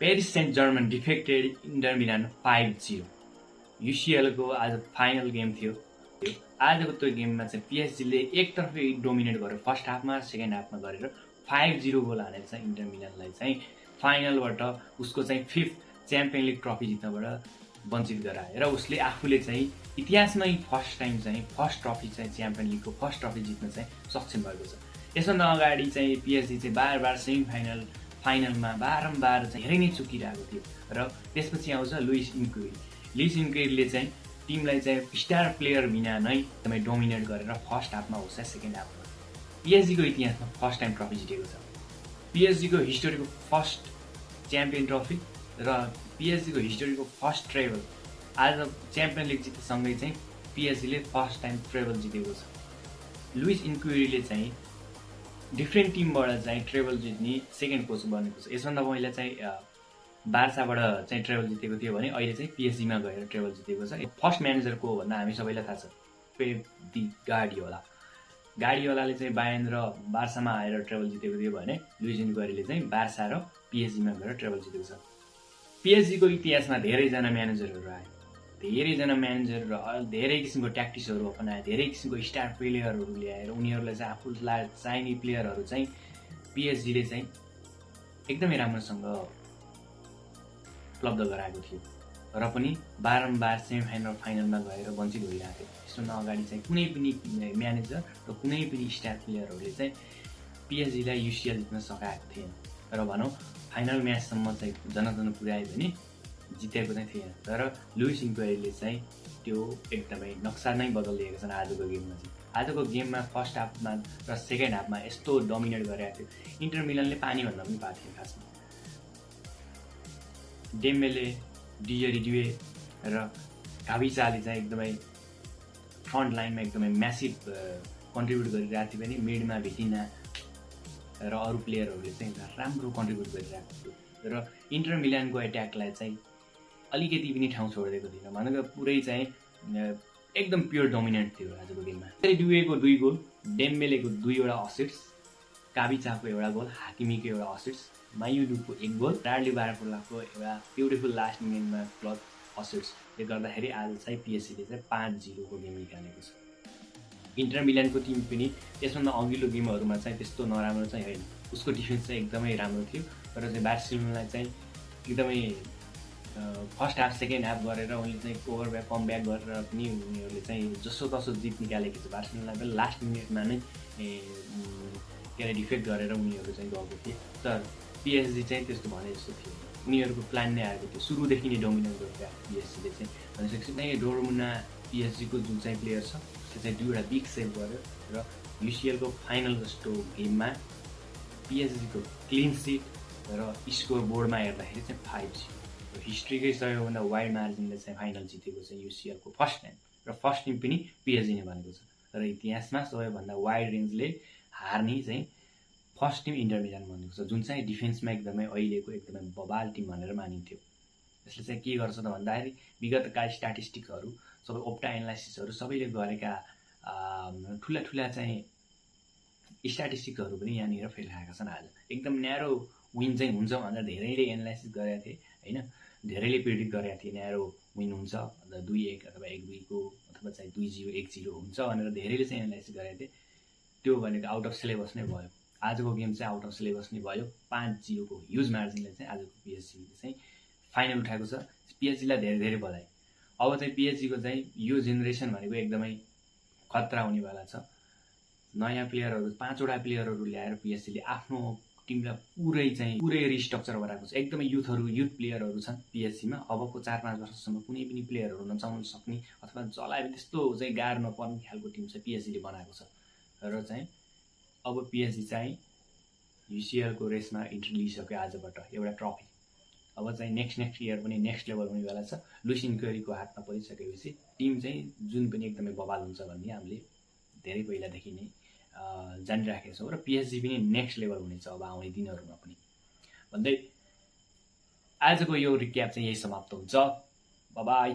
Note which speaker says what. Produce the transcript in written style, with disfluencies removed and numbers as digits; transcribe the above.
Speaker 1: Paris saint Germain defeated inter Milan 5-0। युसिएलको आज final game थियो। आजको त्यो गेममा चाहिँ पिएसजीले एकतर्फै डोमिनेट गर्यो फर्स्ट हाफमा, सेकेन्ड हाफमा गरेर 5-0 गोल हानेर चाहिँ इन्टर मिलानलाई चाहिँ फाइनलबाट उसको चाहिँ 5th च्याम्पियन लिग ट्रफी जित्नबाट वञ्चित गरायो र उसले आफूले चाहिँ इतिहासमै फर्स्ट टाइम चाहिँ फर्स्ट ट्रफी चाहिँ च्याम्पियन लिगको फर्स्ट ट्रफी जित्न चाहिँ सक्षम भएको छ। यसभन्दा अगाडि चाहिँ पिएसजी चाहिँ बार फाइनलमा बारम्बार चाहिँ धेरै नै चुकिरहेको थियो र त्यसपछि आउँछ लुइस इन्क्वेरीले चाहिँ टिमलाई चाहिँ स्टार प्लेयर बिना नै एकदमै डोमिनेट गरेर फर्स्ट हाफमा होस् या सेकेन्ड हाफमा पिएसजीको इतिहासमा फर्स्ट टाइम ट्रफी जितेको छ। पिएसजीको हिस्टोरीको फर्स्ट च्याम्पियन ट्रफी र पिएसजीको हिस्टोरीको फर्स्ट ट्रेबल। आज च्याम्पियन लिग जितेसँगै चाहिँ पिएसजीले फर्स्ट टाइम ट्रेबल जितेको छ। लुइस इन्क्वेरीले चाहिँ डिफ्रेन्ट टिमबाट चाहिँ ट्रेबल जित्ने सेकेन्ड कोच बनेको छ। यसभन्दा पहिला चाहिँ बार्साबाट चाहिँ ट्रेबल जितेको थियो भने अहिले चाहिँ पिएसजीमा गएर ट्रेबल जितेको छ। फर्स्ट म्यानेजर को भन्दा हामी सबैलाई थाहा छ, पेप दी गार्डियोलाले चाहिँ बायर्न र बार्सामा आएर ट्रेबल जितेको थियो भने लुइस इन्क्वेरीले चाहिँ बार्सा र पिएसजीमा गएर ट्रेबल जितेको छ। पिएसजीको इतिहासमा धेरैजना म्यानेजरहरू आए, धेरैजना म्यानेजर र धेरै किसिमको ट्याक्टिक्सहरू अपनाए, धेरै किसिमको स्टार प्लेयरहरू ल्याएर उनीहरूलाई चाहिँ आफूलाई चाहिने प्लेयरहरू चाहिँ पिएसजीले चाहिँ एकदमै राम्रोसँग उपलब्ध गराएको थियो र पनि बारम्बार सेमिफाइनल र फाइनलमा गएर वञ्चित भइरहेको थियो। यसभन्दा अगाडि चाहिँ कुनै पनि म्यानेजर र कुनै पनि स्टार प्लेयरहरूले चाहिँ पिएसजीलाई युसिएल जित्न सकाएको थिएन र भनौँ फाइनल म्याचसम्म चाहिँ जन पुर्यायो भने जितेको चाहिँ थिएन। तर लुइस इन्क्वेरीले चाहिँ त्यो एकदमै नक्सा नै बदलिदिएको छन् आजको गेममा चाहिँ। आजको गेममा फर्स्ट हाफमा र सेकेन्ड हाफमा यस्तो डोमिनेट गरेको थियो, इन्टर मिलानले पानी भन्दा पनि पाएको थियो खासमा। डेम्बेले, डिजेरिडुए र गाभिचाले चाहिँ एकदमै फ्रन्ट लाइनमा एकदमै म्यासिभ कन्ट्रिब्युट गरिरहेको थियो भने मिडमा भिटिना र अरू प्लेयरहरूले चाहिँ राम्रो कन्ट्रिब्युट गरिरहेको थियो र इन्टर मिलानको एट्याकलाई चाहिँ अलिकति पनि ठाउँ छोडिदिएको थिएन। भनेको पुरै चाहिँ एकदम प्योर डोमिनेन्ट थियो आजको गेममा। डिजेरिडुएको 2 गोल, डेम्बेलेको 2वटा असिस्ट, काभिचाको एउटा गोल, हाकिमीको एउटा असिस्ट, मायुडुको 1 गोल, ब्राडली बारकोलाको एउटा ब्युटिफुल लास्ट मिनेटमा क्लच असिस्टले गर्दाखेरि आज चाहिँ पिएसजीले चाहिँ 5-0 को गेम निकालेको छ। इन्टर मिलानको टिम पनि त्यसभन्दा अघिल्लो गेमहरूमा चाहिँ त्यस्तो नराम्रो चाहिँ होइन, उसको डिफेन्स चाहिँ एकदमै राम्रो थियो र चाहिँ बार्सिलोनालाई चाहिँ एकदमै फर्स्ट हाफ सेकेन्ड हाफ गरेर उनले चाहिँ ओभरब्याक कम ब्याक गरेर पनि उनीहरूले चाहिँ जसोतसो जित निकालेको छ। बार्सिलोनालाई पनि लास्ट मिनेटमा नै के अरे डिफेक्ट गरेर उनीहरू चाहिँ गएको थिए। तर पिएसजी चाहिँ त्यस्तो भने जस्तो थियो, उनीहरूको प्लान नै आएको थियो, सुरुदेखि नै डोमिनेट गरिरहेको पिएसजीले चाहिँ भनिसकेपछि नै। डोरमुना पिएसजीको जुन चाहिँ प्लेयर छ उसले चाहिँ 2वटा बिग सेभ गर्यो र युसिएलको फाइनल जस्तो गेममा पिएसजीको क्लिन सिट र स्कोर बोर्डमा हेर्दाखेरि चाहिँ 5-0 हिस्ट्रीकै सबैभन्दा वाइड मार्जिनले चाहिँ फाइनल जितेको छ युसिएलको फर्स्ट टाइम र फर्स्ट टिम पनि पिएसजी नै भनेको छ। तर इतिहासमा सबैभन्दा वाइड रेन्जले हार्ने चाहिँ फर्स्ट टिम इन्टर मिलान भनेको छ, जुन चाहिँ डिफेन्समा एकदमै अहिलेको एकदमै बबाल टिम भनेर मानिन्थ्यो। यसले चाहिँ के गर्छ त भन्दाखेरि विगतका स्ट्याटिस्टिक्सहरू सबै ओप्टा एनालाइसिसहरू सबैले गरेका ठुला चाहिँ स्ट्याटिस्टिक्सहरू पनि यहाँनिर फैलाएका छन्। आज एकदम न्यारो विन चाहिँ हुन्छ भनेर धेरैले एनालाइसिस गरेका थिए होइन, धेरैले प्रेडिक्ट गरेका थिए न्यारो विन हुन्छ, 2-1 अथवा 1-2 को अथवा चाहिँ 2-0 1-0 हुन्छ भनेर धेरैले चाहिँ एनालाइसिस गरेका थिए। त्यो भनेको आउट अफ सिलेबस नै भयो। आजको गेम चाहिँ आउट अफ सिलेबस नै भयो। 5-0 को ह्युज मार्जिनले चाहिँ आजको पिएसजीले चाहिँ फाइनल उठाएको छ। पिएसजीलाई धेरै बधाई। अब चाहिँ पिएसजीको चाहिँ यो जेनेरेसन भनेको एकदमै खतरा हुनेवाला छ। नयाँ प्लेयरहरू 5वटा प्लेयरहरू ल्याएर पिएसजीले आफ्नो टिमलाई पुरै रिस्ट्रक्चर गराएको छ। एकदमै युथ प्लेयरहरू छन् पिएसजीमा। अबको 4-5 वर्षसम्म कुनै पनि प्लेयरहरू नचाउन सक्ने अथवा चलायो त्यस्तो चाहिँ गाह्रो नपर्ने खालको टिम चाहिँ पिएसजीले बनाएको छ र चाहिँ अब पिएसजी चाहिँ युसिएलको रेसमा इन्ट्री लिइसक्यो आजबाट एउटा ट्रफी। अब चाहिँ नेक्स्ट इयर पनि नेक्स्ट लेभल हुनेवाला छ। लुइस इन्क्वेरीको हातमा परिसकेपछि टिम चाहिँ जुन पनि एकदमै बवाल हुन्छ भन्ने हामीले धेरै पहिलादेखि नै जानिराखेका छौँ र पिएसजी पनि नेक्स्ट लेभल हुनेछ अब आउने दिनहरूमा पनि भन्दै आजको यो रिक्याप चाहिँ यही समाप्त हुन्छ। Bye bye.